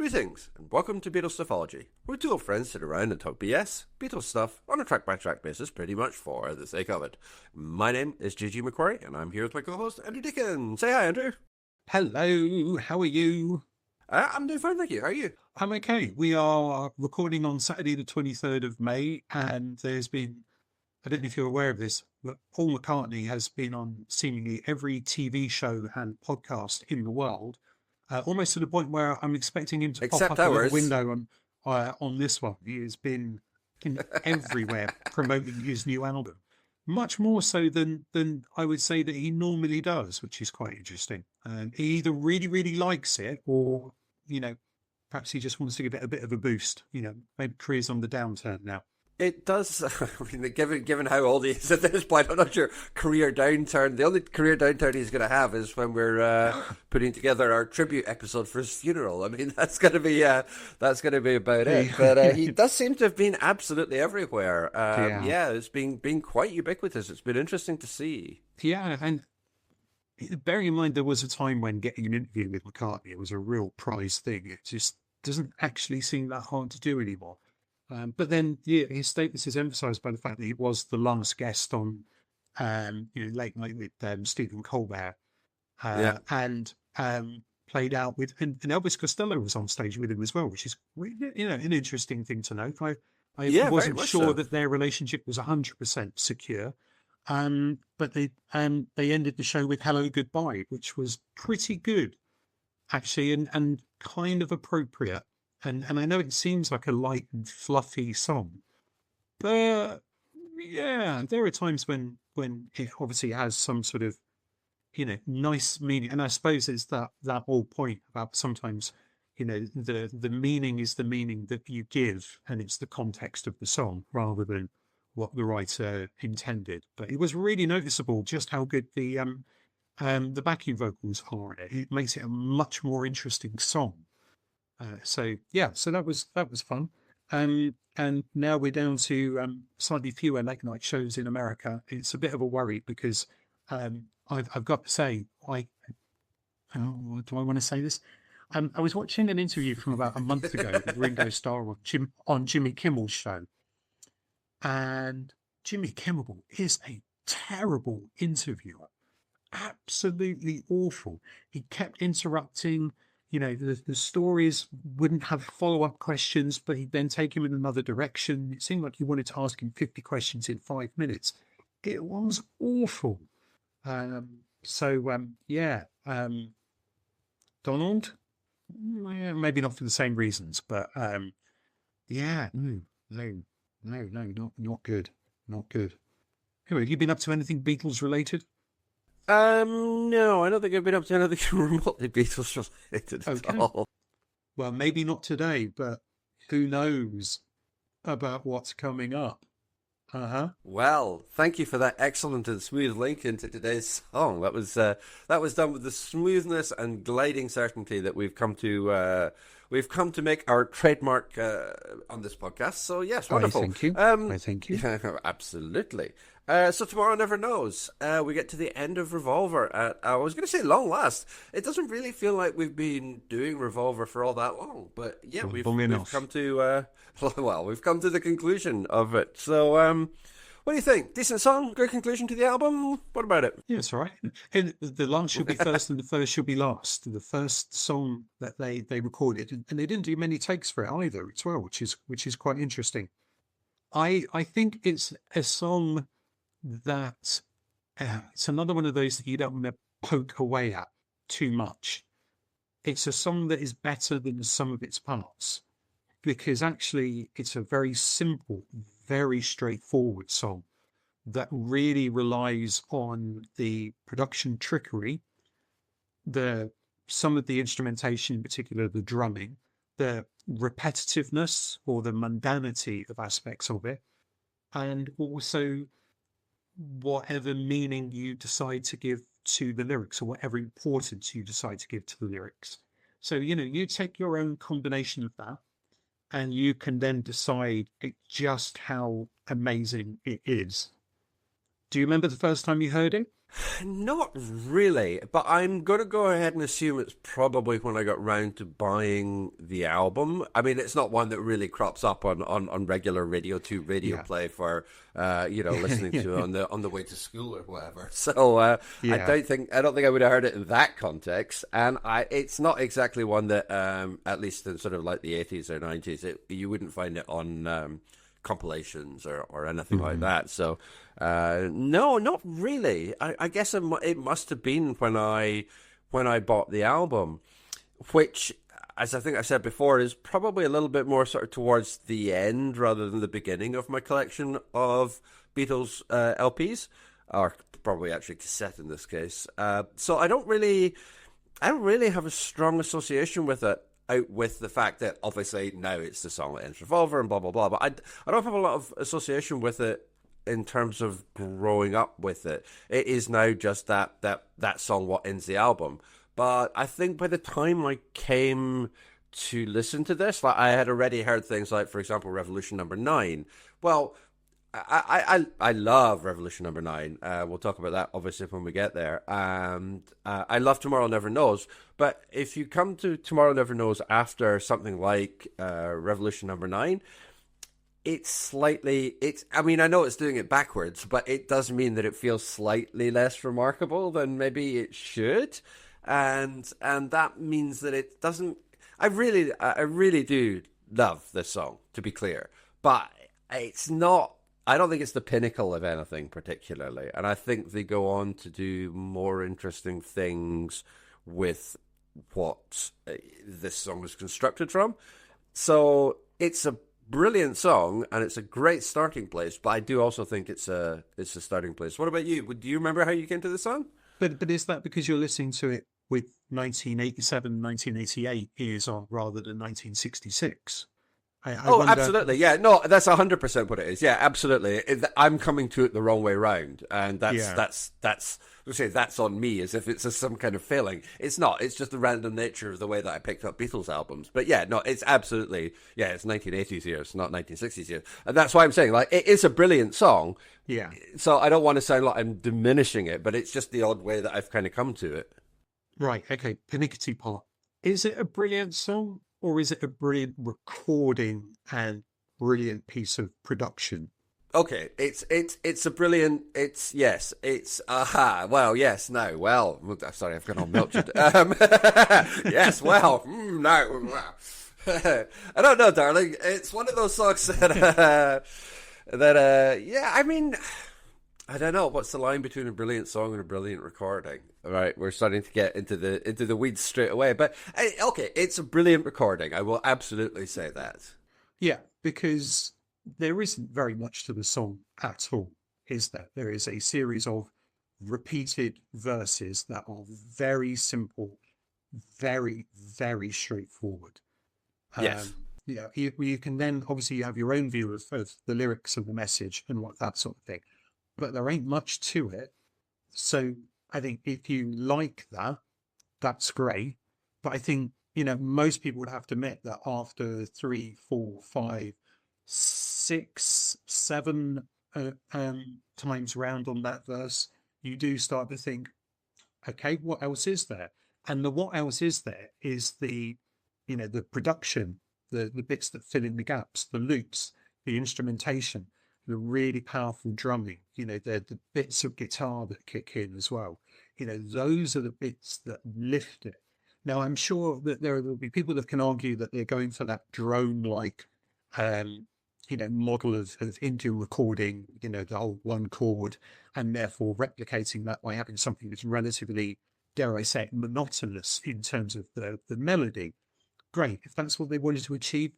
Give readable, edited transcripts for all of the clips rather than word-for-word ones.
Greetings, and welcome to Beatles Stuffology, where two old friends sit around and talk BS, Beatles stuff, on a track-by-track basis pretty much for the sake of it. My name is McQuarrie, and I'm here with my co-host, Andrew Dickens. Say hi, Andrew. Hello, how are you? I'm doing fine, thank you. How are you? I'm okay. We are recording on Saturday the 23rd of May, and there's been, I don't know if you're aware of this, but Paul McCartney has been on seemingly every TV show and podcast in the world, almost to the point where I'm expecting him to Except pop up ours. a window on this one. He has been everywhere promoting his new album, much more so than I would say that he normally does, which is quite interesting. He either really, really likes it, or perhaps he just wants to give it a bit of a boost. Maybe career's on the downturn now. It does. I mean, given how old he is at this point, I'm not sure career downturn. The only career downturn he's going to have is when we're putting together our tribute episode for his funeral. I mean, that's going to be about it. But he does seem to have been absolutely everywhere. It's been quite ubiquitous. It's been interesting to see. Yeah, and bearing in mind there was a time when getting an interview with McCartney was a real prize thing. It just doesn't actually seem that hard to do anymore. But then, his status is emphasised by the fact that he was the last guest on, Late Night with Stephen Colbert, and played out with, and Elvis Costello was on stage with him as well, which is, an interesting thing to note. I wasn't sure that their relationship was 100% secure, but they ended the show with "Hello Goodbye," which was pretty good, actually, and kind of appropriate. And I know it seems like a light and fluffy song, but yeah, there are times when it obviously has some sort of, nice meaning. And I suppose it's that whole point about sometimes, the meaning is the meaning that you give, and it's the context of the song rather than what the writer intended. But it was really noticeable just how good the backing vocals are. It makes it a much more interesting song. So that was fun. And now we're down to slightly fewer late night shows in America. It's a bit of a worry because I've got to say, do I want to say this? I was watching an interview from about a month ago with Ringo Starr on Jimmy Kimmel's show, and Jimmy Kimmel is a terrible interviewer, absolutely awful. He kept interrupting. The stories wouldn't have follow-up questions, but he'd then take him in another direction. It seemed like he wanted to ask him 50 questions in 5 minutes. It was awful. Donald? Maybe not for the same reasons, but no, not good. Not good. Anyway, have you been up to anything Beatles related? No, I don't think I've been up to anything remotely Beatles related at all. Well, maybe not today, but who knows about what's coming up. Well, thank you for that excellent and smooth link into today's song. That was done with the smoothness and gliding certainty that we've come to make our trademark on this podcast. So yes, wonderful. Thank you. Thank you. Yeah, absolutely. So tomorrow never knows. We get to the end of Revolver at, I was going to say long last. It doesn't really feel like we've been doing Revolver for all that long, but yeah, we've come to we've come to the conclusion of it. So what do you think? Decent song, great conclusion to the album. What about it? Yeah, it's all right. And the last should be first, and the first should be last. The first song that they recorded, and they didn't do many takes for it either, as well, which is quite interesting. I think it's a song that it's another one of those that you don't want to poke away at too much. It's a song that is better than the sum of its parts, because actually it's a very simple, very straightforward song that really relies on the production trickery, some of the instrumentation, in particular the drumming, the repetitiveness or the mundanity of aspects of it, and also whatever meaning you decide to give to the lyrics, or whatever importance you decide to give to the lyrics. So, you take your own combination of that, and you can then decide just how amazing it is. Do you remember the first time you heard it? Not really, but I'm going to go ahead and assume it's probably when I got round to buying the album. I mean, it's not one that really crops up on regular Radio 2 radio Yeah. play for, listening Yeah. to on the way to school or whatever. So I Yeah. don't think I would have heard it in that context. And it's not exactly one that, at least in sort of like the 80s or 90s, you wouldn't find it on compilations or anything like that. So no, not really. I guess it must have been when I bought the album, which, as I think I said before, is probably a little bit more sort of towards the end rather than the beginning of my collection of Beatles LPs, or probably actually cassette in this case. So I don't really have a strong association with it, out with the fact that obviously now it's the song that ends Revolver and blah blah blah. But I don't have a lot of association with it in terms of growing up with it. It is now just that song what ends the album. But I think by the time I came to listen to this, like, I had already heard things like, for example, Revolution Number 9. Well, I love Revolution Number 9. We'll talk about that obviously when we get there. And I love Tomorrow Never Knows. But if you come to Tomorrow Never Knows after something like Revolution Number 9, I mean, I know it's doing it backwards, but it does mean that it feels slightly less remarkable than maybe it should. And that means that it doesn't. I really do love this song, to be clear, but it's not. I don't think it's the pinnacle of anything particularly, and I think they go on to do more interesting things with what this song was constructed from. So it's a brilliant song, and it's a great starting place. But I do also think it's a starting place. What about you? Do you remember how you came to the song? But is that because you're listening to it with 1987, 1988 ears on rather than 1966? I wonder. Absolutely. Yeah, no, that's 100% what it is. Yeah, absolutely. I'm coming to it the wrong way round, and that's let's say that's on me, as if it's some kind of failing. It's not. It's just the random nature of the way that I picked up Beatles albums. But yeah, no, it's absolutely, yeah, it's 1980s years, not 1960s years, and that's why I'm saying, like, it is a brilliant song. Yeah. So I don't want to sound like I'm diminishing it, but it's just the odd way that I've kind of come to it. Right. Okay. Pernickety pot. Is it a brilliant song, or is it a brilliant recording and brilliant piece of production? Okay, it's a brilliant. It's well, yes, no, well. Sorry, I've gone on Milchard. Yes, well, no. I don't know, darling. It's one of those songs yeah. I mean, I don't know what's the line between a brilliant song and a brilliant recording. All right, we're starting to get into the weeds straight away. But okay, it's a brilliant recording. I will absolutely say that. Yeah, because there isn't very much to the song at all, is there? There is a series of repeated verses that are very simple, very, very straightforward. Yes. Yeah, you can then obviously you have your own view of the lyrics of the message and what that sort of thing, but there ain't much to it. So I think if you like that, that's great. But I think, most people would have to admit that after 3, 4, 5, 6, 7 times round on that verse, you do start to think, okay, what else is there? And the what else is there is the production, the bits that fill in the gaps, the loops, the instrumentation, the really powerful drumming, the bits of guitar that kick in as well. Those are the bits that lift it. Now, I'm sure that there will be people that can argue that they're going for that drone-like, model of Indian recording, the whole one chord, and therefore replicating that by having something that's relatively, dare I say, monotonous in terms of the melody. Great. If that's what they wanted to achieve,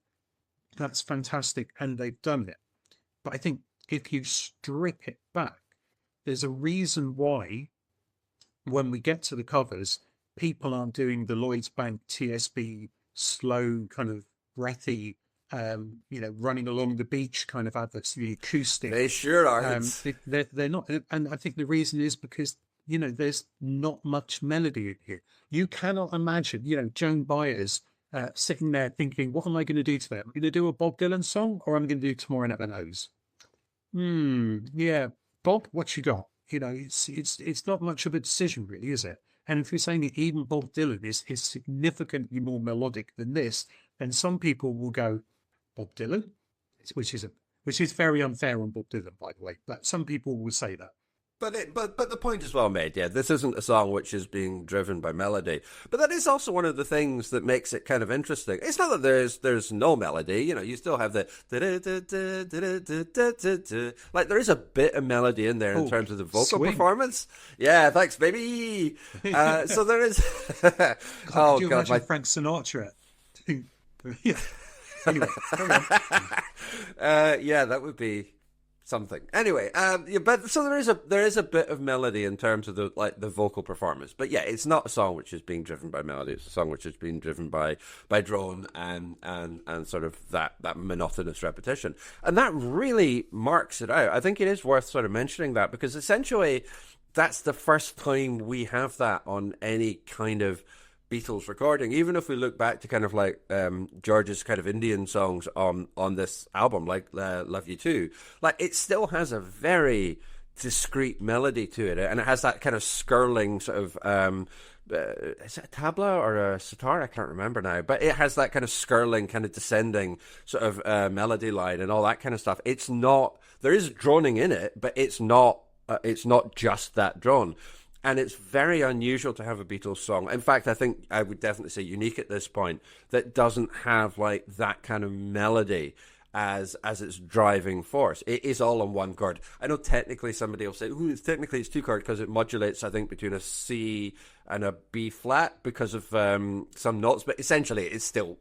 that's fantastic, and they've done it. But I think if you strip it back, there's a reason why, when we get to the covers, people aren't doing the Lloyds Bank TSB slow, kind of breathy, running along the beach kind of adverts, the acoustic. They sure aren't. They're not. And I think the reason is because, there's not much melody in here. You cannot imagine, Joan Baez sitting there thinking, what am I going to do today? I'm going to do a Bob Dylan song, or I'm going to do Tomorrow Never Knows. Yeah. Bob, what you got? it's not much of a decision, really, is it? And if you're saying that even Bob Dylan is significantly more melodic than this, then some people will go, Bob Dylan, which is very unfair on Bob Dylan, by the way. But some people will say that. But the point is well made. Yeah, this isn't a song which is being driven by melody, but that is also one of the things that makes it kind of interesting. It's not that there's no melody. You still have the like there is a bit of melody in there in terms of the vocal performance. Yeah, thanks, baby. So there is. Could you imagine Frank Sinatra? Yeah. Anyway, yeah, that would be something. Anyway, but so there is a bit of melody in terms of the vocal performance. But yeah, it's not a song which is being driven by melody. It's a song which is being driven by drone and sort of that monotonous repetition. And that really marks it out. I think it is worth sort of mentioning that, because essentially that's the first time we have that on any kind of Beatles recording. Even if we look back to kind of like George's kind of Indian songs on this album, like Love You Too, like it still has a very discrete melody to it, and it has that kind of skirling sort of is it a tabla or a sitar? I can't remember now, but it has that kind of skirling, kind of descending sort of melody line and all that kind of stuff. It's not, there is droning in it, but it's not just that drone. And it's very unusual to have a Beatles song. In fact, I think I would definitely say unique at this point, that doesn't have like that kind of melody as its driving force. It is all on one chord. I know technically somebody will say, it's two chord, because it modulates, I think, between a C and a B flat because of some notes. But essentially, it's still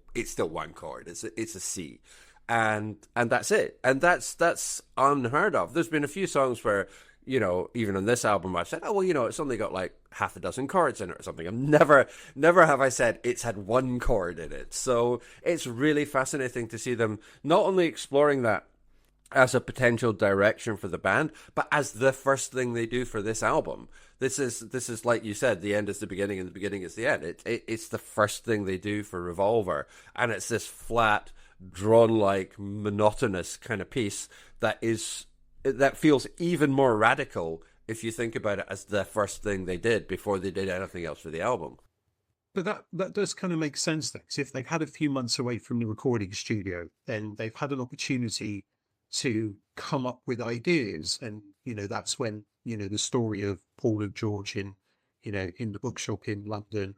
one chord. It's a C. And that's it. And that's unheard of. There's been a few songs where, even on this album, I've said, oh, well, it's only got like half a dozen chords in it or something. I've never have I said it's had one chord in it. So it's really fascinating to see them not only exploring that as a potential direction for the band, but as the first thing they do for this album. This is like you said, the end is the beginning and the beginning is the end. It's the first thing they do for Revolver, and it's this flat, drone-like, monotonous kind of piece that feels even more radical if you think about it as the first thing they did before they did anything else for the album. But that does kind of make sense, though. Because if they've had a few months away from the recording studio, then they've had an opportunity to come up with ideas. And, that's when, the story of Paul and George in the bookshop in London,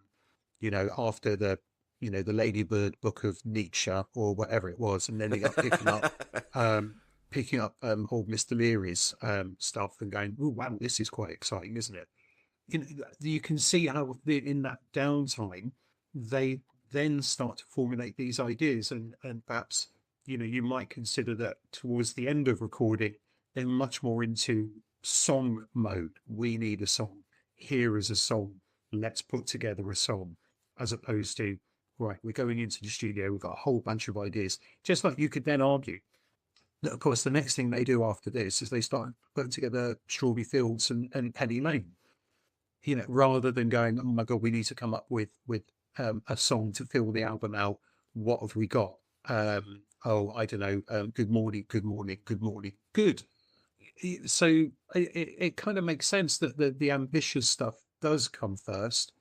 after the Ladybird book of Nietzsche or whatever it was, and then they got picking up old Mr. Leary's stuff and going, oh, wow, this is quite exciting, isn't it? You can see how in that downtime, they then start to formulate these ideas, and perhaps, you might consider that towards the end of recording, they're much more into song mode. We need a song. Here is a song. Let's put together a song, as opposed to, right, we're going into the studio, we've got a whole bunch of ideas. Just like you could then argue, of course, the next thing they do after this is they start putting together Strawberry Fields and Penny Lane, rather than going, oh my God, we need to come up with a song to fill the album out. What have we got? I don't know. Good morning, good morning, good morning, good. So it kind of makes sense that the ambitious stuff does come first.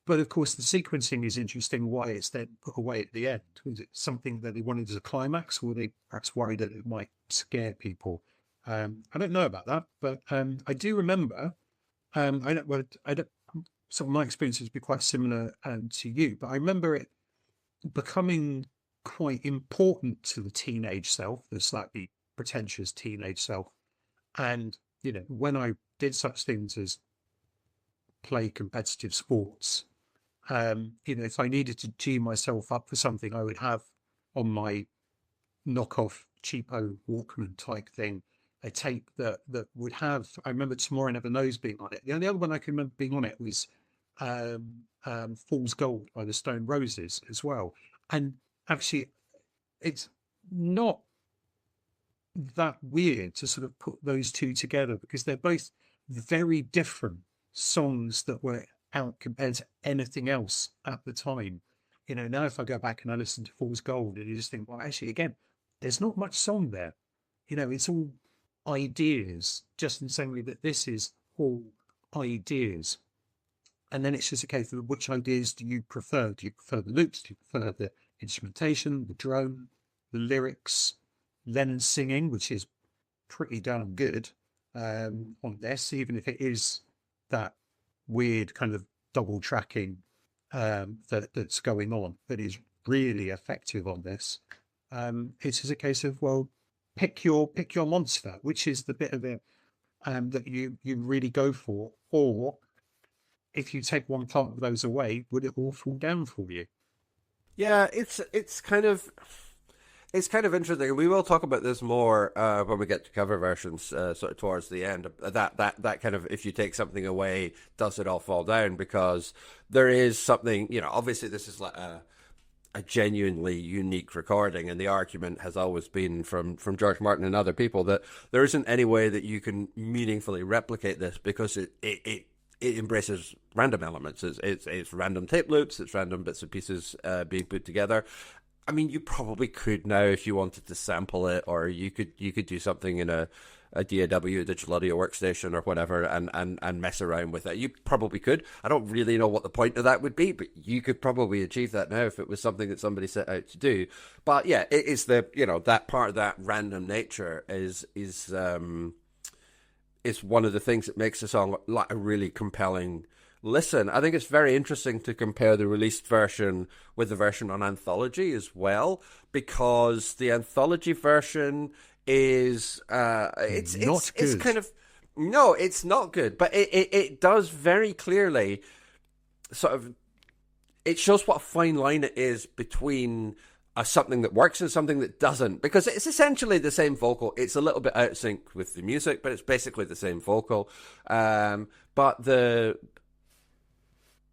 But of course, the sequencing is interesting. Why it's then put away at the end? Was it something that they wanted as a climax, or were they perhaps worried that it might scare people? I don't know about that, but I do remember. I don't. Some of my experiences would be quite similar to you, but I remember it becoming quite important to the teenage self, the slightly pretentious teenage self, and when I did such things as play competitive sports. If I needed to G myself up for something, I would have on my knockoff cheapo Walkman type thing a tape that would have. I remember Tomorrow Never Knows being on it. The only other one I can remember being on it was Fool's Gold by the Stone Roses as well. And actually, it's not that weird to sort of put those two together, because they're both very different songs that were out compared to anything else at the time. Now if I go back and I listen to Fool's Gold, and you just think, well, actually, again, there's not much song there. It's all ideas, just in the same way that this is all ideas. And then it's just a case of which ideas do you prefer? Do you prefer the loops? Do you prefer the instrumentation, the drone, the lyrics, Lennon singing, which is pretty damn good on this, even if it is that weird kind of double tracking that's going on, that is really effective on this. It is a case of, well, pick your monster, which is the bit of it that you really go for, or if you take one part of those away, would it all fall down for you? Yeah, it's kind of interesting. We will talk about this more when we get to cover versions, sort of towards the end. That kind of, if you take something away, does it all fall down? Because there is something, obviously this is like a genuinely unique recording, and the argument has always been from George Martin and other people that there isn't any way that you can meaningfully replicate this, because it embraces random elements. It's random tape loops, it's random bits and pieces being put together. I mean, you probably could now if you wanted to sample it, or you could do something in a DAW, digital audio workstation or whatever, and mess around with it. You probably could. I don't really know what the point of that would be, but you could probably achieve that now if it was something that somebody set out to do. But yeah, it is that part of that random nature is one of the things that makes the song like a really compelling listen. I think it's very interesting to compare the released version with the version on Anthology as well, because the Anthology version is it's kind of, no, it's not good, but it does very clearly sort of, it shows what a fine line it is between something that works and something that doesn't, because it's essentially the same vocal. It's a little bit out of sync with the music, but it's basically the same vocal. But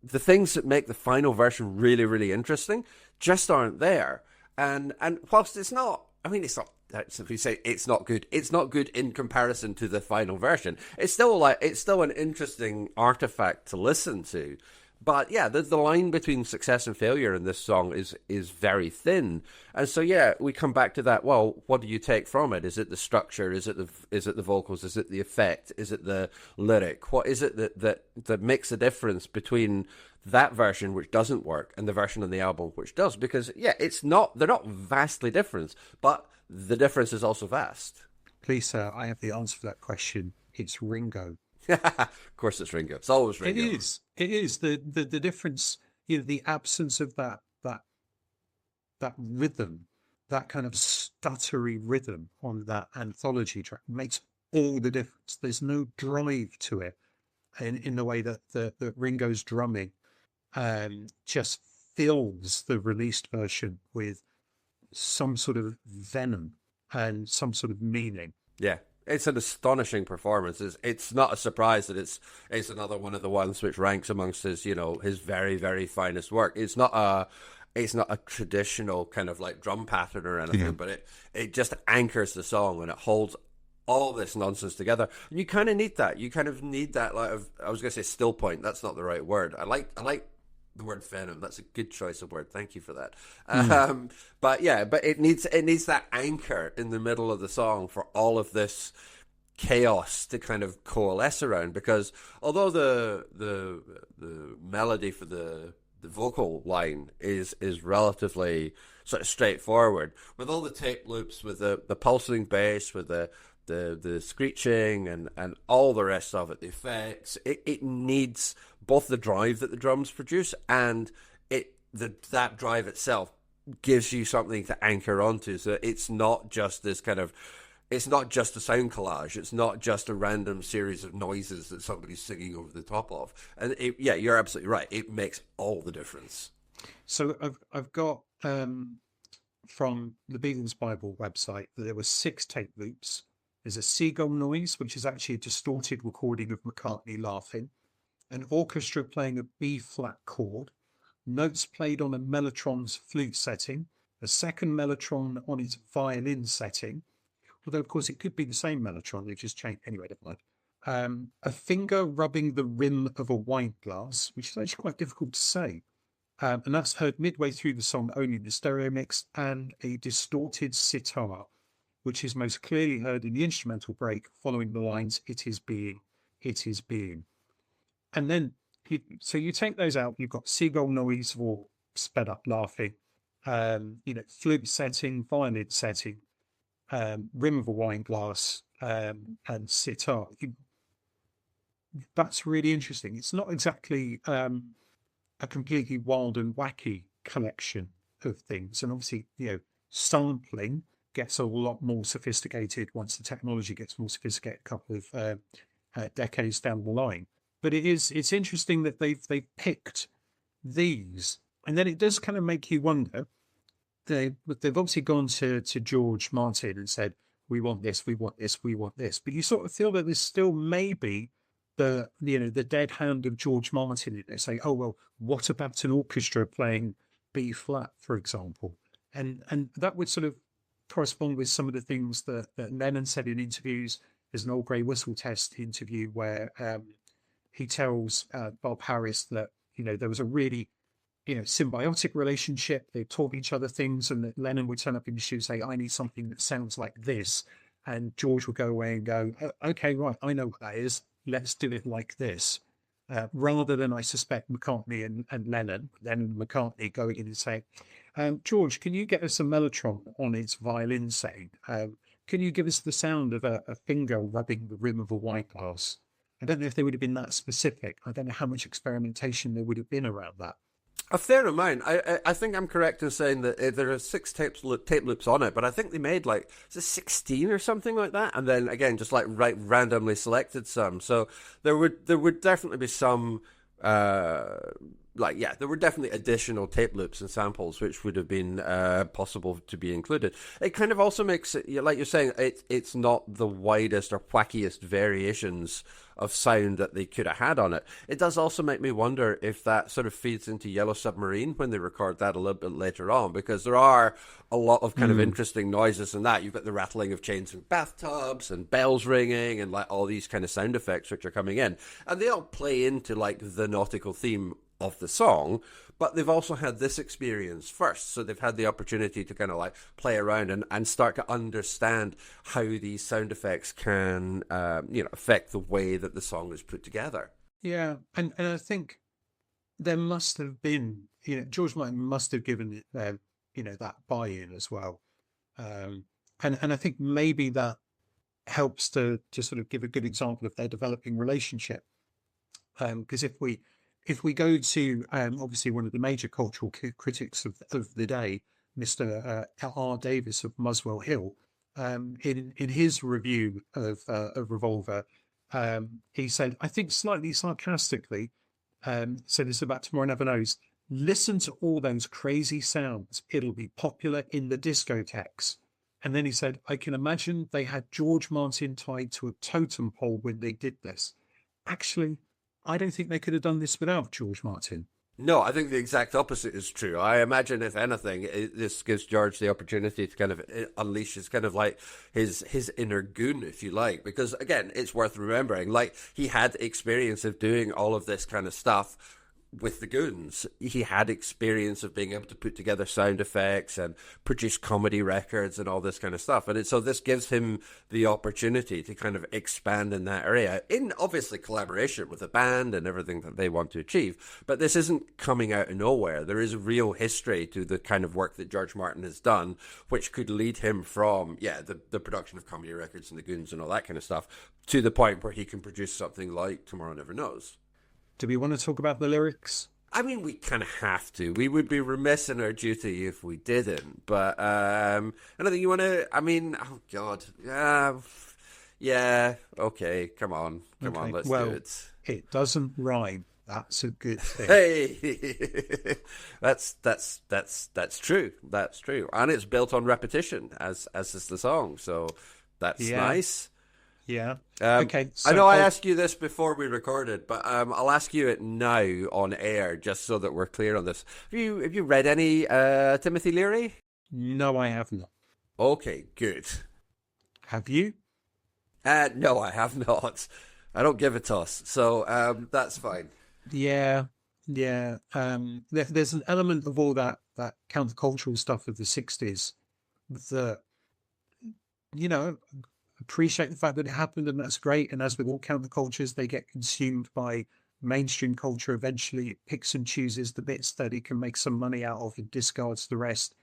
the things that make the final version really, really interesting just aren't there. And whilst it's not, I mean, it's not, if we say it's not good, it's not good in comparison to the final version. It's still an interesting artifact to listen to. But yeah, the line between success and failure in this song is very thin. And so yeah, we come back to that. Well, what do you take from it? Is it the structure? Is it the vocals? Is it the effect? Is it the lyric? What is it that makes a difference between that version, which doesn't work, and the version on the album which does? Because yeah, they're not vastly different, but the difference is also vast. Please, sir, I have the answer for that question. It's Ringo. Of course it's Ringo. It's always Ringo. It is. The difference, the absence of that rhythm, that kind of stuttery rhythm on that Anthology track makes all the difference. There's no drive to it in the way that Ringo's drumming just fills the released version with some sort of venom and some sort of meaning. Yeah. It's an astonishing performance. It's not a surprise that it's another one of the ones which ranks amongst his his very, very finest work. It's not a traditional kind of like drum pattern or anything, but it just anchors the song and it holds all this nonsense together. And you kind of need that. You kind of need that, like, I was going to say still point. That's not the right word. I like the word venom. That's a good choice of word. Thank you for that. But it needs that anchor in the middle of the song for all of this chaos to kind of coalesce around. Because although the melody for the vocal line is relatively sort of straightforward, with all the tape loops, with the pulsing bass, with the screeching and all the rest of it, the effects, it needs both the drive that the drums produce and that drive itself gives you something to anchor onto. So it's not just this kind of, it's not just a sound collage. It's not just a random series of noises that somebody's singing over the top of. And you're absolutely right. It makes all the difference. So I've got from the Beatles Bible website that there were 6 tape loops. There's a seagull noise, which is actually a distorted recording of McCartney laughing, an orchestra playing a B-flat chord, notes played on a mellotron's flute setting, a second mellotron on its violin setting, although of course it could be the same mellotron, they just changed. Anyway, never mind. A finger rubbing the rim of a wine glass, which is actually quite difficult to say. And that's heard midway through the song only in the stereo mix, and a distorted sitar, which is most clearly heard in the instrumental break following the lines, "It is being, it is being." And then, so you take those out, you've got seagull noise or sped up laughing, flute setting, violin setting, rim of a wine glass, and sitar. That's really interesting. It's not exactly a completely wild and wacky collection of things. And obviously, sampling gets a lot more sophisticated once the technology gets more sophisticated a couple of decades down the line. But it's interesting that they've picked these, and then it does kind of make you wonder. They've obviously gone to George Martin and said, "We want this, we want this, we want this." But you sort of feel that there's still maybe the dead hand of George Martin in it, saying, "Oh well, what about an orchestra playing B flat, for example?" And that would sort of correspond with some of the things that Lennon said in interviews. There's an Old Grey Whistle Test interview where he tells Bob Harris that there was a really symbiotic relationship. They taught each other things, and that Lennon would turn up in the studio and say, "I need something that sounds like this," and George would go away and go, "Okay, right, I know what that is. Let's do it like this." Rather than, I suspect, McCartney and Lennon, then McCartney going in and saying, "George, can you get us a mellotron on its violin setting? Can you give us the sound of a finger rubbing the rim of a wine glass?" I don't know if they would have been that specific. I don't know how much experimentation there would have been around that. A fair amount. I think I'm correct in saying that there are 6 tape loops on it, but I think they made 16 or something like that, and then again just randomly selected some. So there would definitely be some there were definitely additional tape loops and samples which would have been possible to be included. It kind of also makes it, like you're saying, it's not the widest or wackiest variations of sound that they could have had on it. It does also make me wonder if that sort of feeds into Yellow Submarine when they record that a little bit later on, because there are a lot of kind of interesting noises in that. You've got the rattling of chains in bathtubs and bells ringing and all these kind of sound effects which are coming in, and they all play into the nautical theme of the song, but they've also had this experience first, so they've had the opportunity to kind of play around and start to understand how these sound effects can affect the way that the song is put together. Yeah, and I think there must have been, George Martin must have given it that buy-in as well, and I think maybe that helps to sort of give a good example of their developing relationship, because if we go to obviously one of the major cultural critics of the day, Mr. R. Davis of Muswell Hill, in his review of Revolver, he said, I think slightly sarcastically, said this about Tomorrow Never Knows, "Listen to all those crazy sounds. It'll be popular in the discotheques." And then he said, "I can imagine they had George Martin tied to a totem pole when they did this." Actually, I don't think they could have done this without George Martin. No, I think the exact opposite is true. I imagine, if anything, this gives George the opportunity to kind of unleash his kind of his inner goon, if you like. Because, again, it's worth remembering, he had experience of doing all of this kind of stuff with the Goons. He had experience of being able to put together sound effects and produce comedy records and all this kind of stuff. And so this gives him the opportunity to kind of expand in that area, in obviously collaboration with the band and everything that they want to achieve. But this isn't coming out of nowhere. There is a real history to the kind of work that George Martin has done, which could lead him from, the production of comedy records and the Goons and all that kind of stuff, to the point where he can produce something like Tomorrow Never Knows. Do we want to talk about the lyrics? I mean, we kind of have to. We would be remiss in our duty if we didn't. But anything you want to... I mean, oh, God. Yeah, okay, come on, let's do it. It doesn't rhyme. That's a good thing. Hey, that's true. That's true, and it's built on repetition, as is the song. So that's nice. Yeah. Okay. So I know I asked you this before we recorded, but I'll ask you it now on air, just so that we're clear on this. Have you read any Timothy Leary? No, I have not. Okay, good. Have you? No, I have not. I don't give a toss, so that's fine. Yeah. There's an element of all that countercultural stuff of the 60s that you know, appreciate the fact that it happened, and that's great. And as with all countercultures, they get consumed by mainstream culture. Eventually, it picks and chooses the bits that it can make some money out of and discards the rest.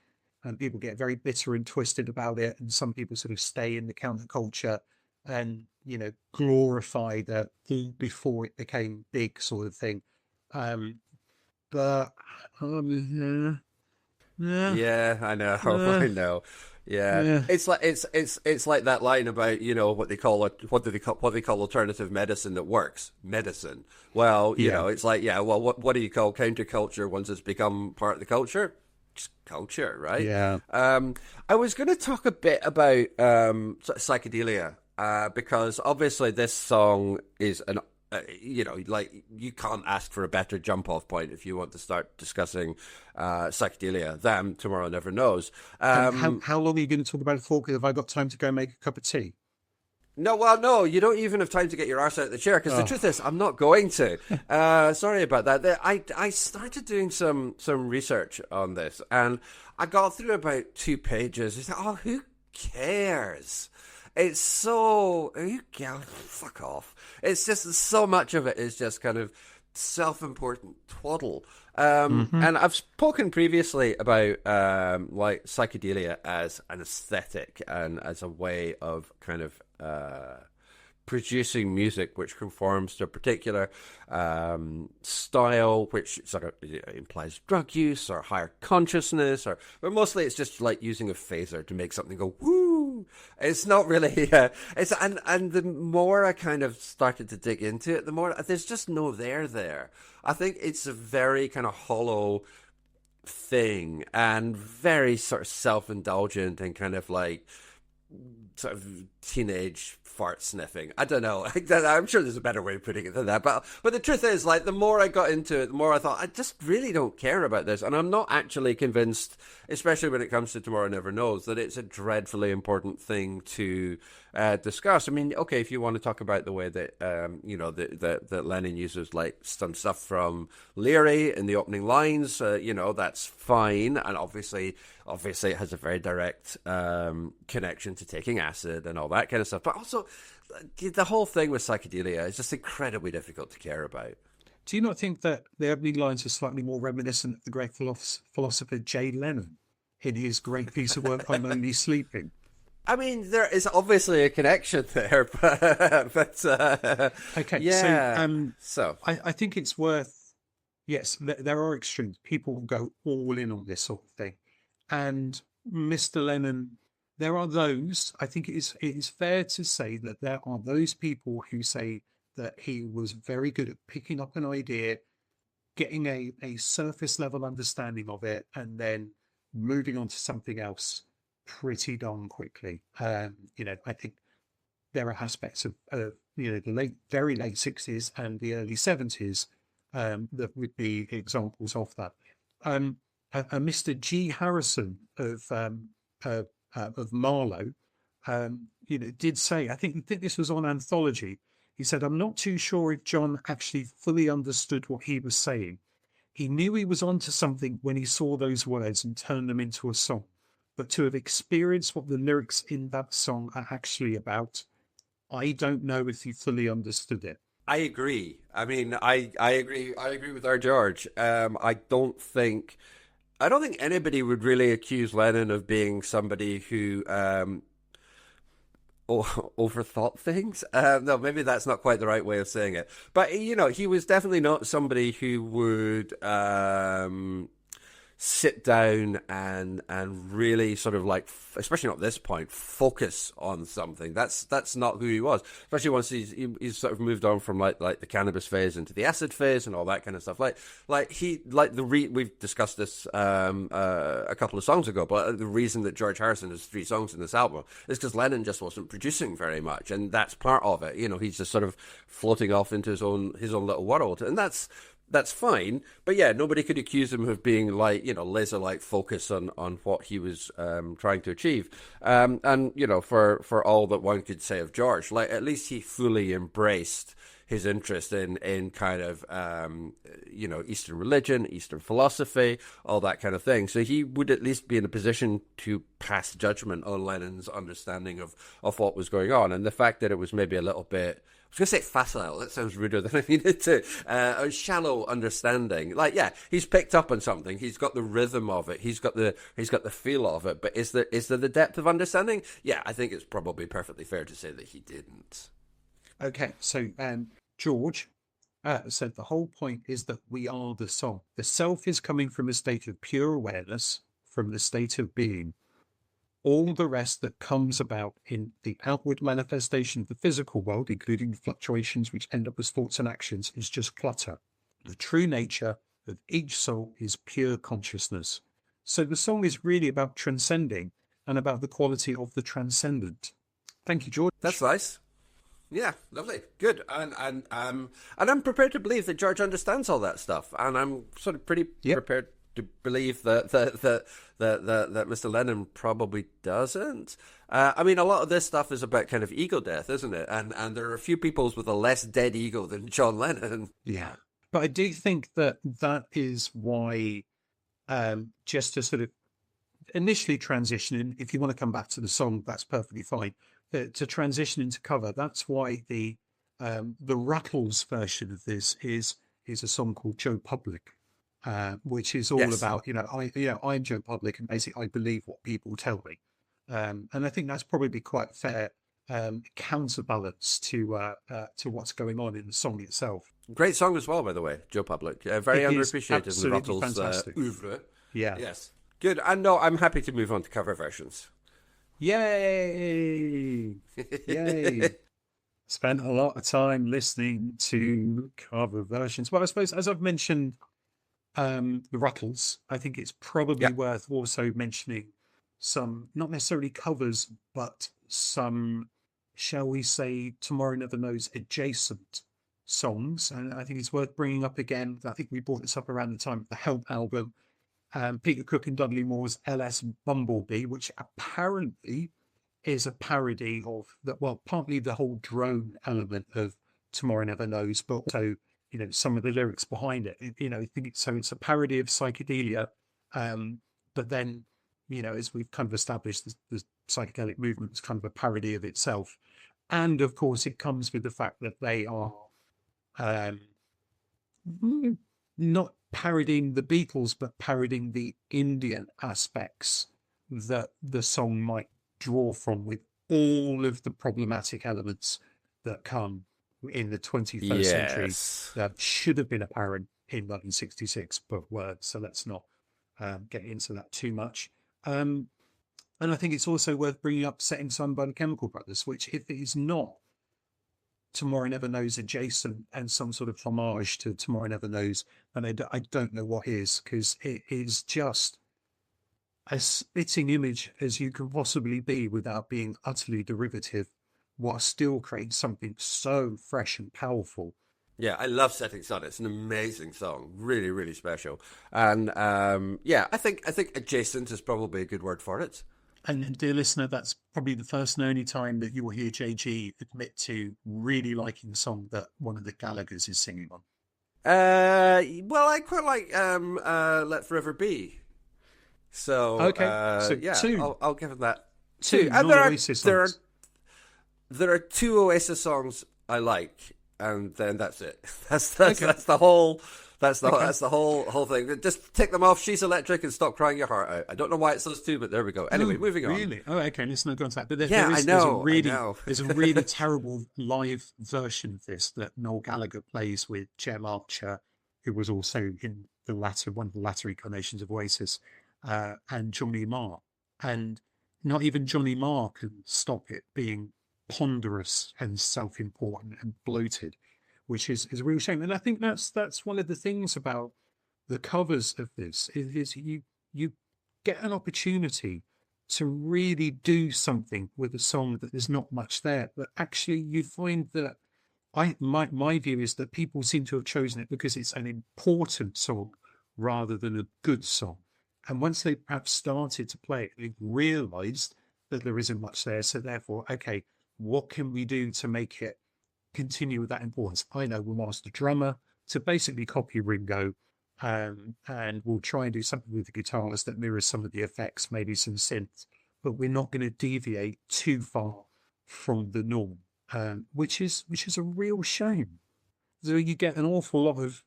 And people get very bitter and twisted about it. And some people sort of stay in the counterculture and, you know, glorify the before it became big sort of thing. Um, but yeah, Yeah, I know. yeah, I know. Yeah, yeah, it's like it's like that line about, you know, what they call it, what they call alternative medicine that works, medicine. Well, you yeah. know, it's like, yeah, well, what do you call counterculture once it's become part of the culture? Just culture, right? Yeah. I was going to talk a bit about psychedelia, because obviously this song is an you know, like, you can't ask for a better jump off point if you want to start discussing psychedelia than Tomorrow Never Knows. And how long are you going to talk about it for? Because have I got time to go make a cup of tea? No, well, no, you don't even have time to get your arse out of the chair, because the Oh, truth is, I'm not going to. Sorry about that. I started doing some research on this, and I got through about 2 pages. It's like, oh, who cares? It's so, fuck off. It's just, so much of it is just kind of self-important twaddle. hmm. And I've spoken previously about like psychedelia as an aesthetic and as a way of kind of producing music which conforms to a particular style, which sort of implies drug use or higher consciousness, or but mostly it's just like using a phaser to make something go woo. It's not really. It's and the more I kind of started to dig into it, the more there's just no there. I think it's a very kind of hollow thing and very sort of self-indulgent and kind of like sort of teenage fart sniffing. I don't know. I'm sure there's a better way of putting it than that. But the truth is, like, the more I got into it, the more I thought, I just really don't care about this. And I'm not actually convinced, especially when it comes to Tomorrow Never Knows, that it's a dreadfully important thing to discuss. I mean, okay, if you want to talk about the way that, you know, that Lennon uses, like, some stuff from Leary in the opening lines, you know, that's fine. And obviously it has a very direct connection to taking acid and all that kind of stuff. But also, the whole thing with psychedelia is just incredibly difficult to care about. Do you not think that the opening lines are slightly more reminiscent of the great philosopher Jay Lennon in his great piece of work, I'm Only Sleeping? I mean, there is obviously a connection there, but Okay, yeah. So, I think it's worth, yes, there are extremes. People will go all in on this sort of thing. And Mr. Lennon, there are those, I think it is fair to say that there are those people who say that he was very good at picking up an idea, getting a surface level understanding of it, and then moving on to something else pretty darn quickly. You know, I think there are aspects of you know, the very late 60s and the early 70s that would be examples of that. Um, Mr. G. Harrison of Marlowe, you know, did say, I think this was on Anthology. He said, "I'm not too sure if John actually fully understood what he was saying. He knew he was onto something when he saw those words and turned them into a song. But to have experienced what the lyrics in that song are actually about, I don't know if he fully understood it." I agree. I mean, I agree. I agree with our George. I don't think anybody would really accuse Lennon of being somebody who overthought things. No, maybe that's not quite the right way of saying it. But, you know, he was definitely not somebody who would sit down and really sort of like, especially not at this point, focus on something. That's not who he was. Especially once he's sort of moved on from like the cannabis phase into the acid phase and all that kind of stuff. We've discussed this a couple of songs ago, but the reason that George Harrison has 3 songs in this album is because Lennon just wasn't producing very much, and that's part of it. You know, he's just sort of floating off into his own little world, and that's fine. But yeah, nobody could accuse him of being like, you know, laser-like focus on what he was trying to achieve. And, you know, for all that one could say of George, like, at least he fully embraced his interest in kind of Eastern religion, Eastern philosophy, all that kind of thing. So he would at least be in a position to pass judgment on Lennon's understanding of what was going on, and the fact that it was maybe a little bit. I was going to say facile. That sounds ruder than I mean it to. A shallow understanding. Like, yeah, he's picked up on something. He's got the rhythm of it. He's got the feel of it. But is there the depth of understanding? Yeah, I think it's probably perfectly fair to say that he didn't. Okay, so George said the whole point is that we are the song. The self is coming from a state of pure awareness, from the state of being. All the rest that comes about in the outward manifestation of the physical world, including the fluctuations which end up as thoughts and actions, is just clutter. The true nature of each soul is pure consciousness. So the song is really about transcending and about the quality of the transcendent. Thank you, George. That's nice. Yeah, lovely, good, and I'm prepared to believe that George understands all that stuff, and I'm sort of pretty prepared to believe that Mr. Lennon probably doesn't. I mean, a lot of this stuff is about kind of ego death, isn't it? And there are a few people with a less dead ego than John Lennon. Yeah, but I do think that is why, just to sort of initially transition, if you want to come back to the song, that's perfectly fine. To transition into cover, that's why the Ruttles version of this is a song called Joe Public. Which is all about, I'm Joe Public, and basically I believe what people tell me. And I think that's probably quite a fair counterbalance to what's going on in the song itself. Great song as well, by the way, Joe Public. Very underappreciated in the Ruttles oeuvre. Yeah. Yes. Good. And no, I'm happy to move on to cover versions. Yay! Yay! Spent a lot of time listening to cover versions. Well, I suppose, as I've mentioned, the Ruttles, I think it's probably worth also mentioning some, not necessarily covers, but some, shall we say, Tomorrow Never Knows adjacent songs. And I think it's worth bringing up again. I think we brought this up around the time of the Help album. Peter Cook and Dudley Moore's LS Bumblebee, which apparently is a parody of partly the whole drone element of Tomorrow Never Knows, but also, some of the lyrics behind it. I think it's a parody of psychedelia. But then, as we've kind of established, the psychedelic movement is kind of a parody of itself. And of course, it comes with the fact that they are not parodying the Beatles, but parodying the Indian aspects that the song might draw from, with all of the problematic elements that come in the 21st century that should have been apparent in 1966, but weren't. So let's not get into that too much. And I think it's also worth bringing up Setting Sun by the Chemical Brothers, which, if it is not Tomorrow Never Knows adjacent and some sort of homage to Tomorrow Never Knows, and I don't know what is, because it is just as spitting image as you can possibly be without being utterly derivative, while still creating something so fresh and powerful. Yeah, I love Setting Sun. It's an amazing song, really, really special. And I think adjacent is probably a good word for it. And dear listener, that's probably the first and only time that you will hear JG admit to really liking the song that one of the Gallaghers is singing on. Well, I quite like Let Forever Be. So okay, so yeah, two. I'll give it that. Two. And Oasis songs. There are two Oasis songs I like, and then that's it. That's the whole. That's the whole thing. Just take them off. She's Electric and Stop Crying Your Heart Out. I don't know why it's those two, but there we go. Anyway, moving on. Really? Oh, okay. Let's not go into that. But I know. There's a really terrible live version of this that Noel Gallagher plays with Jem Archer, who was also in one of the latter incarnations of Oasis, and Johnny Marr. And not even Johnny Marr can stop it being ponderous and self-important and bloated, which is a real shame. And I think that's one of the things about the covers of this is you get an opportunity to really do something with a song that there's not much there, but actually you find that my view is that people seem to have chosen it because it's an important song rather than a good song. And once they perhaps started to play it, they realised that there isn't much there. So therefore, okay, what can we do to make it continue with that importance. I know we'll ask the drummer to basically copy Ringo, and we'll try and do something with the guitars that mirrors some of the effects, maybe some synths, but we're not going to deviate too far from the norm, which is a real shame. So you get an awful lot of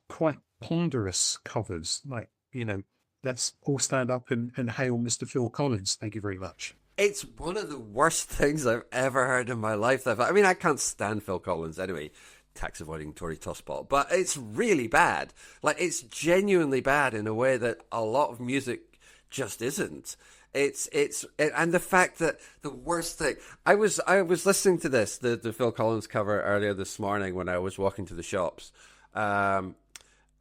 quite ponderous covers, like, let's all stand up and hail Mr. Phil Collins. Thank you very much. It's one of the worst things I've ever heard in my life. I mean, I can't stand Phil Collins anyway, tax avoiding Tory tossball, but it's really bad. Like, it's genuinely bad in a way that a lot of music just isn't. And the fact that the worst thing, I was listening to the Phil Collins cover earlier this morning when I was walking to the shops.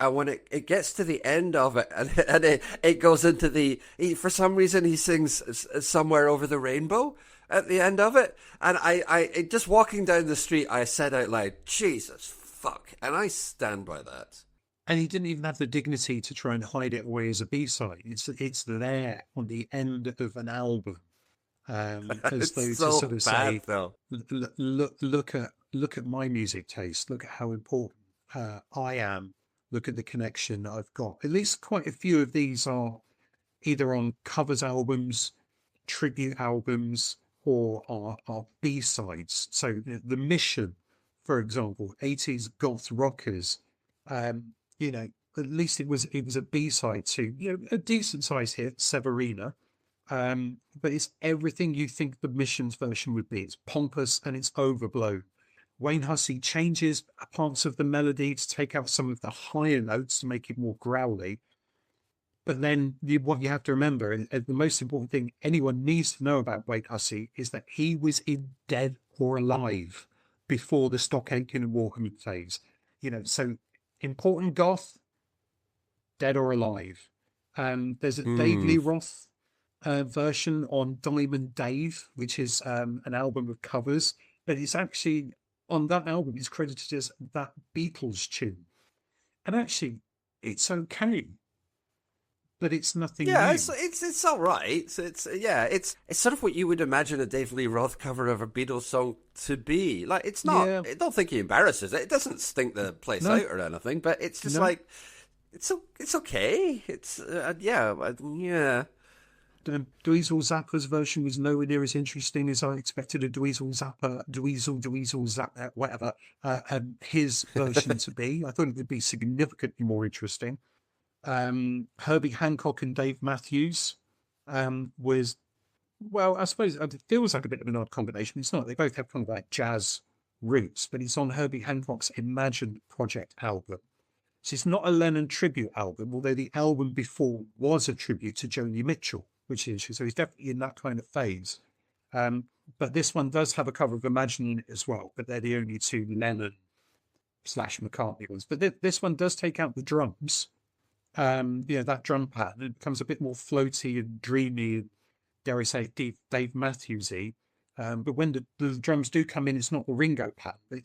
And when it gets to the end of it, and it goes into for some reason he sings Somewhere Over the Rainbow at the end of it. And I just walking down the street, I said out loud, Jesus fuck. And I stand by that. And he didn't even have the dignity to try and hide it away as a B-side. It's there on the end of an album. As though so to sort of bad, say, though. look at my music taste. Look at how important I am. Look at the connection that I've got. At least quite a few of these are either on covers albums, tribute albums, or are B-sides. So the Mission, for example, 80s goth rockers, at least it was a B-side to, a decent size hit, Severina. But it's everything you think the Mission's version would be. It's pompous and it's overblown. Wayne Hussey changes parts of the melody to take out some of the higher notes to make it more growly. But then what you have to remember, and the most important thing anyone needs to know about Wayne Hussey, is that he was in Dead or Alive before the Stock Aitken and Walkman phase. So important goth, Dead or Alive. There's a Dave Lee Roth version on Diamond Dave, which is an album of covers, but it's actually... on that album, it's credited as that Beatles tune. And actually, it's okay. But it's nothing new. It's all right. It's sort of what you would imagine a Dave Lee Roth cover of a Beatles song to be. Like, it's not, I don't think he embarrasses it. It doesn't stink the place out or anything, but it's just like, it's okay. It's, yeah. Dweezil Zappa's version was nowhere near as interesting as I expected a Dweezil Zappa, whatever, his version to be. I thought it would be significantly more interesting. Herbie Hancock and Dave Matthews was, well, I suppose it feels like a bit of an odd combination. It's not. They both have kind of like jazz roots, but it's on Herbie Hancock's Imagine Project album. So it's not a Lennon tribute album, although the album before was a tribute to Joni Mitchell, which is interesting. So he's definitely in that kind of phase. But this one does have a cover of Imagine in it as well, but they're the only two Lennon / McCartney ones. But this one does take out the drums. That drum pattern, it becomes a bit more floaty and dreamy, and dare I say, Dave Matthews-y. But when the drums do come in, it's not the Ringo pattern.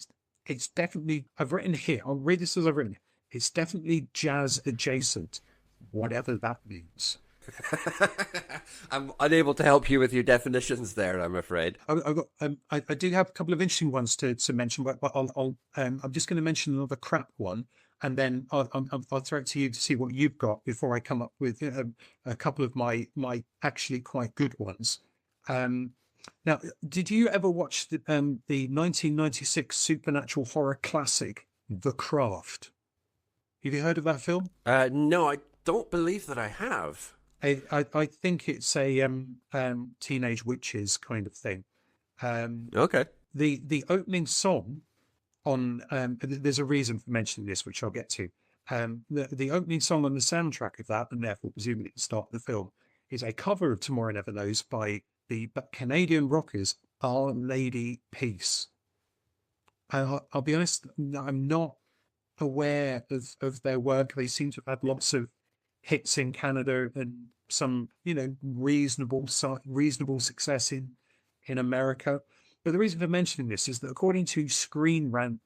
It's definitely, I've written here, I'll read this as I've written it. It's definitely jazz adjacent, whatever that means. I'm unable to help you with your definitions there, I'm afraid. I do have a couple of interesting ones to mention, but I'm just going to mention another crap one, and then I'll throw it to you to see what you've got before I come up with a couple of my actually quite good ones. Now, did you ever watch the 1996 supernatural horror classic, The Craft? Have you heard of that film? No, I don't believe that I have. I think it's a teenage witches kind of thing. Okay. The opening song on there's a reason for mentioning this, which I'll get to. The opening song on the soundtrack of that, and therefore presumably the start of the film, is a cover of Tomorrow Never Knows by the Canadian rockers Our Lady Peace. I'll be honest, I'm not aware of their work. They seem to have had lots of hits in Canada and some, reasonable success in America. But the reason for mentioning this is that according to ScreenRant.com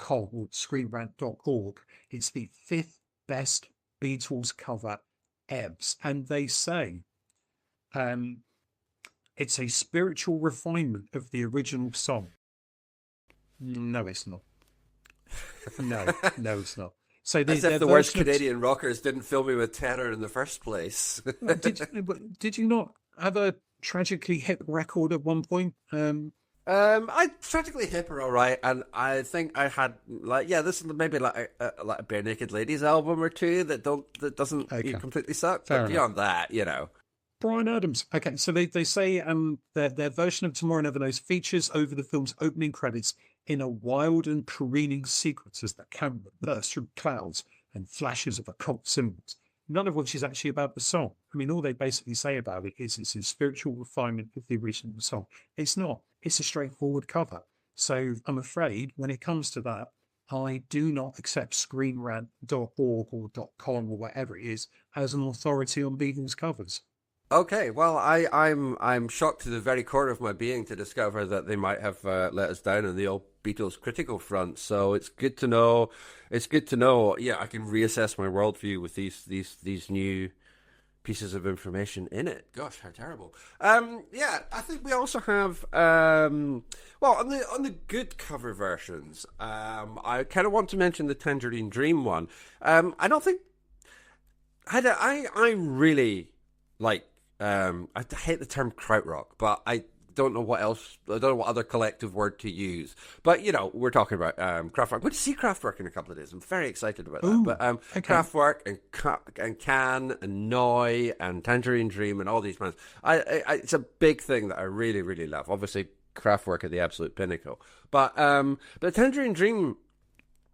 or ScreenRant.org, it's the 5th best Beatles cover ebbs, and they say it's a spiritual refinement of the original song. No, it's not. No, no, it's not. So As if their the worst version of Canadian rockers didn't fill me with terror in the first place. did you not have a tragically hit record at one point? I Tragically Hip are all right, and I think I had this is maybe like a Bare Naked Ladies album or two that doesn't Okay, completely suck, fair but enough. beyond that, Brian Adams. Okay, so they say their version of Tomorrow Never Knows features over the film's opening credits in a wild and careening sequence as the camera bursts through clouds and flashes of occult symbols. None of which is actually about the song. I mean, all they basically say about it is it's a spiritual refinement of the original song. It's not. It's a straightforward cover. So I'm afraid when it comes to that, I do not accept screenrant.org or .com or whatever it is as an authority on Beatles covers. Okay, well, I'm shocked to the very core of my being to discover that they might have let us down on the old Beatles critical front. So it's good to know. It's good to know. Yeah, I can reassess my worldview with these new pieces of information in it. Gosh, how terrible. Yeah, I think we also have well, on the good cover versions. I kind of want to mention the Tangerine Dream one. I don't think I really like. I hate the term krautrock, but I don't know what else. I don't know what other collective word to use. But we're talking about Kraftwerk. I'm going to see Kraftwerk in a couple of days. I'm very excited about that. Ooh, But okay. Kraftwerk and Can and Noi and Tangerine Dream and all these bands. It's a big thing that I really really love. Obviously, Kraftwerk at the absolute pinnacle. But Tangerine Dream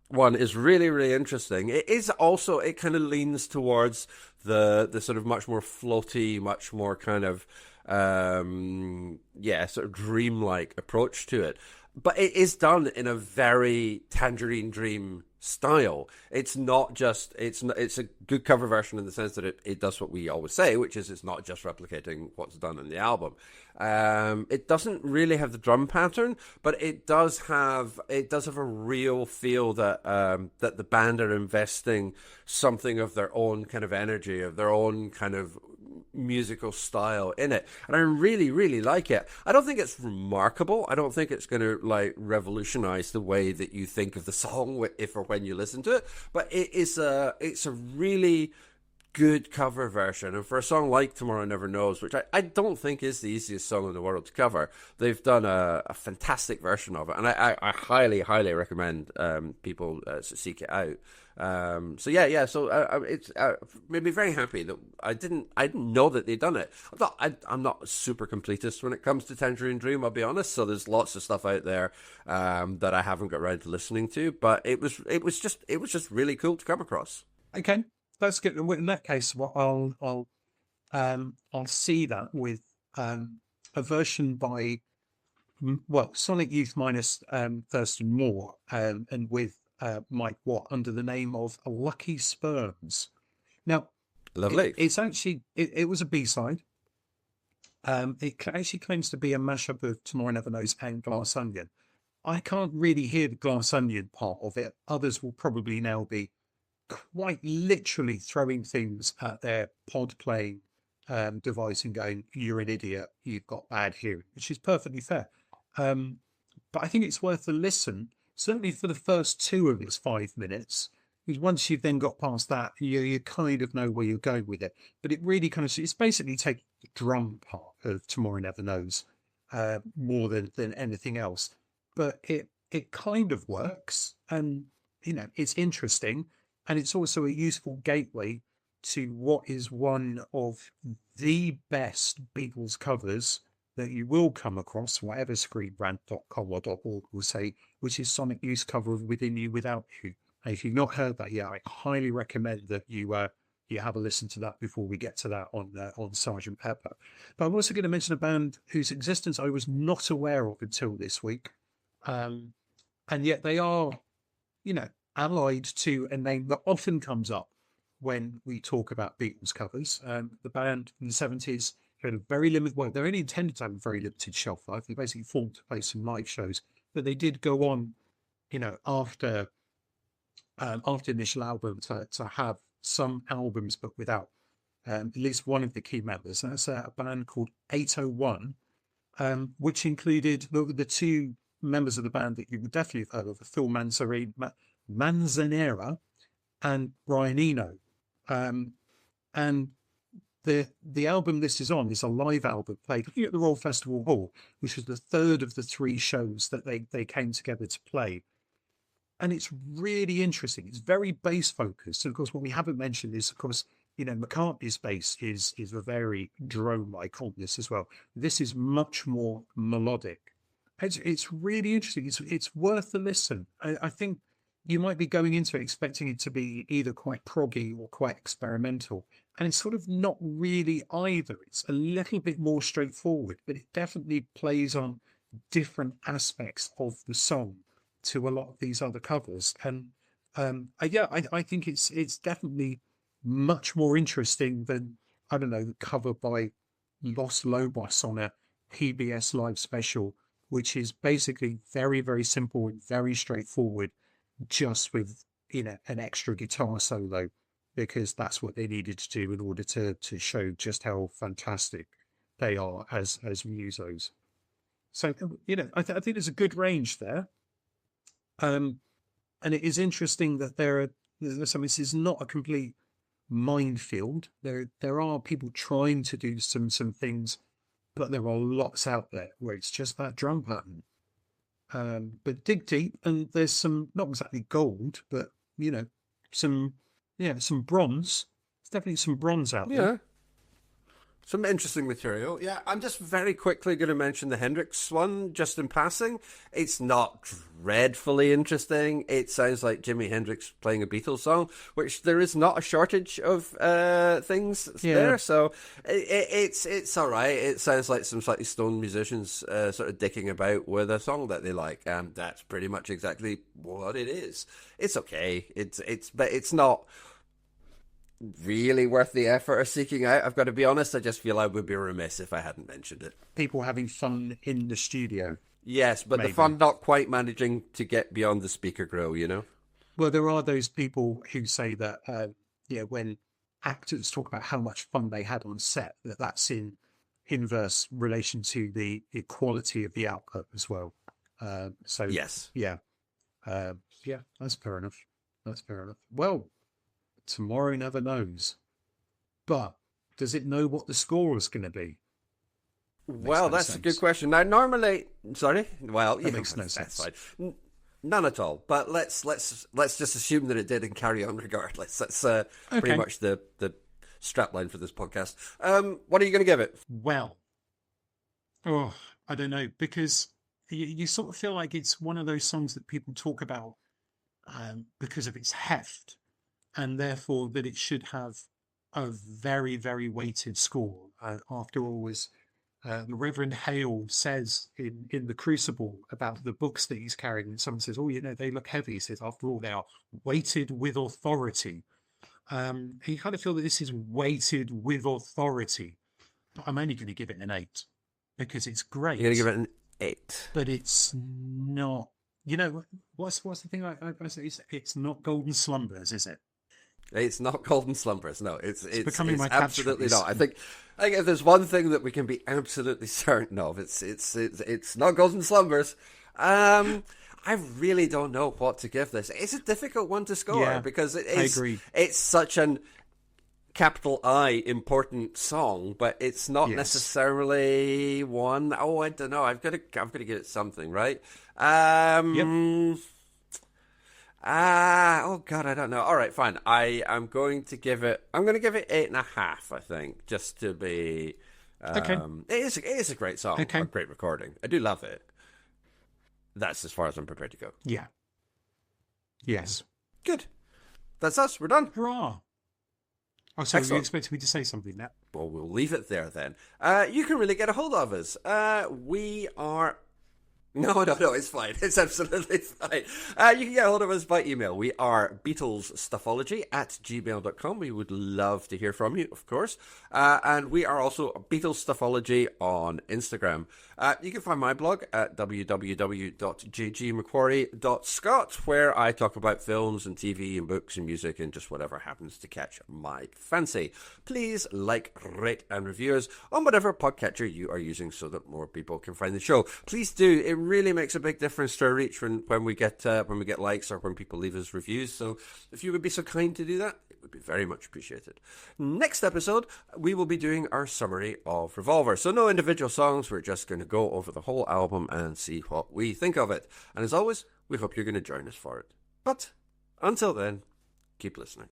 one is really really interesting. It is also, it kind of leans towards the sort of much more floaty, much more kind of sort of dreamlike approach to it. But it is done in a very Tangerine Dream style. It's not just it's a good cover version in the sense that it does what we always say, which is it's not just replicating what's done in the album. It doesn't really have the drum pattern, but it does have a real feel that that the band are investing something of their own kind of energy, of their own kind of musical style in it, and I really really like it. I don't think it's remarkable. I don't think it's going to like revolutionize the way that you think of the song if or when you listen to it, but it's a really good cover version. And for a song like Tomorrow Never Knows, which I don't think is the easiest song in the world to cover, they've done a fantastic version of it, and I highly highly recommend people seek it out. So it's made me very happy that I didn't know that they'd done it. I'm not a super completist when it comes to Tangerine Dream, I'll be honest. So there's lots of stuff out there that I haven't got around to listening to. But it was just really cool to come across. Okay, that's good. In that case, what I'll see that with a version by Sonic Youth minus Thurston Moore and with Mike Watt under the name of Lucky Sperms. Now, Lovely. It's actually it was a B-side. It actually claims to be a mashup of Tomorrow Never Knows and Glass Onion. I can't really hear the Glass Onion part of it. Others will probably now be quite literally throwing things at their pod playing device and going, "You're an idiot. You've got bad hearing," which is perfectly fair. But I think it's worth a listen, certainly for the first two of its 5 minutes. Because once you've then got past that, you kind of know where you're going with it. But it really kind of, it's basically taking the drum part of Tomorrow Never Knows more than anything else. But it kind of works, and it's interesting, and it's also a useful gateway to what is one of the best Beatles covers that you will come across, whatever screenrant.com or .org will say, which is Sonic Youth's cover of Within You Without You. And if you've not heard that yet, I highly recommend that you have a listen to that before we get to that on Sergeant Pepper. But I'm also going to mention a band whose existence I was not aware of until this week, and yet they are, allied to a name that often comes up when we talk about Beatles covers. The band in the 70s had a very limited, well, they're only intended to have a very limited shelf life. They basically formed to play some live shows, but they did go on, after initial album to have some albums, but without at least one of the key members. That's a band called 801, which included the two members of the band that you would definitely have heard of: Phil Manzanera and Brian Eno. And the album this is on is a live album played here at the Royal Festival Hall, which was the third of the 3 shows that they came together to play. And it's really interesting. It's very bass focused. And of course, what we haven't mentioned is, of course, McCartney's bass is a very drone-like on this as well. This is much more melodic. It's really interesting. It's worth a listen. I think you might be going into it expecting it to be either quite proggy or quite experimental. And it's sort of not really either. It's a little bit more straightforward, but it definitely plays on different aspects of the song to a lot of these other covers. And I think it's definitely much more interesting than, I don't know, the cover by Los Lobos on a PBS Live special, which is basically very, very simple and very straightforward, just with an extra guitar solo, because that's what they needed to do in order to show just how fantastic they are as musos. So I think there's a good range there, and it is interesting that this is not a complete minefield. There are people trying to do some things, but there are lots out there where it's just that drum pattern. But dig deep, and there's some, not exactly gold, but some bronze. There's definitely some bronze out there. Yeah. Some interesting material. Yeah, I'm just very quickly going to mention the Hendrix one, just in passing. It's not dreadfully interesting. It sounds like Jimi Hendrix playing a Beatles song, which there is not a shortage of things there. So it's all right. It sounds like some slightly stoned musicians sort of dicking about with a song that they like, and that's pretty much exactly what it is. It's okay. But it's not really worth the effort of seeking out. I've got to be honest, I just feel I would be remiss if I hadn't mentioned it. People having fun in the studio. Yes, but maybe the fun not quite managing to get beyond the speaker grill, Well, there are those people who say that, when actors talk about how much fun they had on set, that's in inverse relation to the quality of the output as well. So yes. Yeah. That's fair enough. Well, tomorrow never knows. But does it know what the score is going to be? Well, that's a good question. Now, normally, sorry. Well, that makes no sense. That's fine. None at all. But let's just assume that it did and carry on regardless. That's pretty much the strapline for this podcast. What are you going to give it? Well, I don't know, because you sort of feel like it's one of those songs that people talk about because of its heft, and therefore that it should have a very, very weighted score. After all, as the Reverend Hale says in The Crucible about the books that he's carrying, and someone says, they look heavy. He says, after all, they are weighted with authority. You kind of feel that this is weighted with authority. But I'm only going to give it an 8 because it's great. You're going to give it an 8. But it's not, what's the thing I say? It's not Golden Slumbers, is it? It's not Golden Slumbers. No, it's becoming my absolutely not. I think if there's one thing that we can be absolutely certain of, it's not Golden Slumbers. I really don't know what to give this. It's a difficult one to score because I agree. It's such an capital I important song, but it's not necessarily one. Oh, I don't know. I've got to give it something, right? Oh God, I don't know. All right, fine. I'm going to give it 8.5. I think, just to be. Okay. It is a great song. Okay. A great recording. I do love it. That's as far as I'm prepared to go. Yeah. Yes. Good. That's us. We're done. Hurrah! Oh, so you expected me to say something now? Well, we'll leave it there then. You can really get a hold of us. We are. No, it's fine. It's absolutely fine. You can get a hold of us by email. We are BeatlesStuffology@gmail.com. We would love to hear from you, of course. And we are also BeatlesStuffology on Instagram. You can find my blog at www.jgmcquarrie.scot, where I talk about films and TV and books and music and just whatever happens to catch my fancy. Please like, rate, and review us on whatever podcatcher you are using so that more people can find the show. Please do. It really makes a big difference to our reach when we get likes or when people leave us reviews. So if you would be so kind to do that, it would be very much appreciated. Next episode, we will be doing our summary of Revolver. So no individual songs. We're just going to go over the whole album and see what we think of it. And as always, we hope you're going to join us for it. But until then, keep listening.